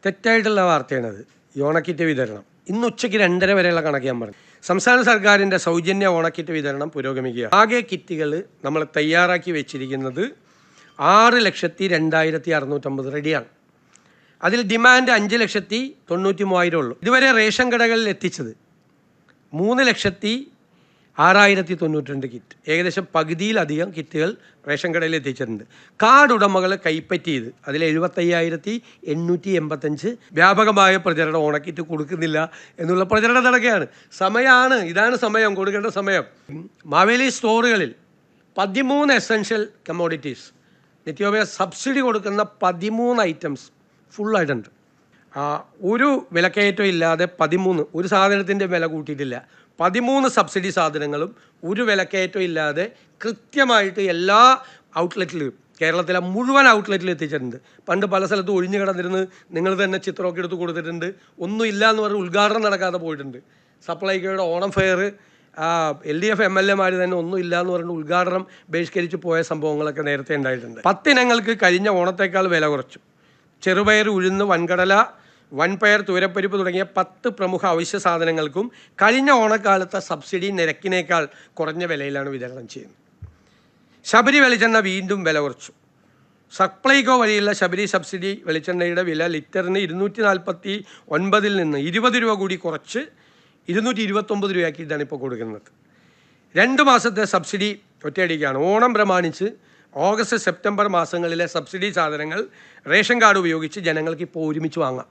തെറ്റായിട്ടുള്ള വാർത്തയാണത്. ഈ ഓണക്കിറ്റ് വിതരണം ഇന്ന് ഉച്ചയ്ക്ക് 2:30 വരെയുള്ള കണക്ക് ഞാൻ പറഞ്ഞു. സംസ്ഥാന സർക്കാരിൻ്റെ സൗജന്യ ഓണക്കിറ്റ് വിതരണം പുരോഗമിക്കുക. ആകെ കിറ്റുകൾ നമ്മൾ തയ്യാറാക്കി വെച്ചിരിക്കുന്നത് 6,02,650 റെഡിയാണ്. അതിൽ ഡിമാൻഡ് 5,93,000 ഉള്ളൂ. ഇതുവരെ റേഷൻ കടകളിൽ എത്തിച്ചത് 3,06,092 കിറ്റ്. ഏകദേശം പകുതിയിലധികം കിറ്റുകൾ റേഷൻ കടയിൽ എത്തിച്ചിട്ടുണ്ട്. കാർഡ് ഉടമകൾ കൈപ്പറ്റിയത് അതിൽ 75,885 വ്യാപകമായ പ്രചരണം ഓണക്കിറ്റ് കൊടുക്കുന്നില്ല എന്നുള്ള പ്രചരണം നടക്കുകയാണ്. സമയമാണ്, ഇതാണ് സമയം, കൊടുക്കേണ്ട സമയം. മാവേലി സ്റ്റോറുകളിൽ 13 എസെൻഷ്യൽ കമ്മോഡിറ്റീസ് നിത്യോപയോഗ സബ്സിഡി കൊടുക്കുന്ന 13 ഐറ്റംസ് ഫുള്ളായിട്ടുണ്ട്. ഒരു വിലക്കയറ്റം ഇല്ലാതെ 13 ഒരു സാധനത്തിൻ്റെ വില കൂട്ടിയിട്ടില്ല. 13 സബ്സിഡി സാധനങ്ങളും ഒരു വിലക്കയറ്റം ഇല്ലാതെ കൃത്യമായിട്ട് എല്ലാ ഔട്ട്ലെറ്റിലും, കേരളത്തിലെ മുഴുവൻ ഔട്ട്ലെറ്റിലും എത്തിച്ചിട്ടുണ്ട്. പണ്ട് പല സ്ഥലത്തും ഒഴിഞ്ഞു കിടന്നിരുന്ന് നിങ്ങൾ തന്നെ ചിത്രമൊക്കെ എടുത്ത് കൊടുത്തിട്ടുണ്ട്. ഒന്നുമില്ല എന്ന് പറഞ്ഞ് ഉദ്ഘാടനം നടക്കാതെ പോയിട്ടുണ്ട്. സപ്ലൈകോയുടെ ഓണം ഫെയർ LDF MLA മാർ തന്നെ ഒന്നുമില്ല എന്ന് പറഞ്ഞ് ഉദ്ഘാടനം ബഹിഷ്കരിച്ച് പോയ സംഭവങ്ങളൊക്കെ നേരത്തെ ഉണ്ടായിട്ടുണ്ട്. 10 ഇനങ്ങൾക്ക് കഴിഞ്ഞ ഓണത്തേക്കാൾ വില കുറച്ചു. ചെറുപയർ, ഉഴുന്ന്, വൻകടല, വൻപയർ, തൂരപ്പരിപ്പ് തുടങ്ങിയ 10 പ്രമുഖ അവശ്യ സാധനങ്ങൾക്കും കഴിഞ്ഞ ഓണക്കാലത്തെ സബ്സിഡി നിരക്കിനേക്കാൾ കുറഞ്ഞ വിലയിലാണ് വിതരണം ചെയ്യുന്നത്. ശബരി വെളിച്ചെണ്ണ വീണ്ടും വില കുറച്ചു. സപ്ലൈകോ വഴിയുള്ള ശബരി സബ്സിഡി വെളിച്ചെണ്ണയുടെ വില ലിറ്ററിന് 249 നിന്ന് 20 രൂപ കൂടി കുറച്ച് 229 രൂപയാക്കിയിട്ടാണ് ഇപ്പോൾ കൊടുക്കുന്നത്. 2 മാസത്തെ സബ്സിഡി ഒറ്റയടിക്കാണ്. ഓണം പ്രമാണിച്ച് ഓഗസ്റ്റ് സെപ്റ്റംബർ മാസങ്ങളിലെ സബ്സിഡി സാധനങ്ങൾ റേഷൻ കാർഡ് ഉപയോഗിച്ച് ജനങ്ങൾക്ക് ഇപ്പോൾ ഒരുമിച്ച് വാങ്ങാം.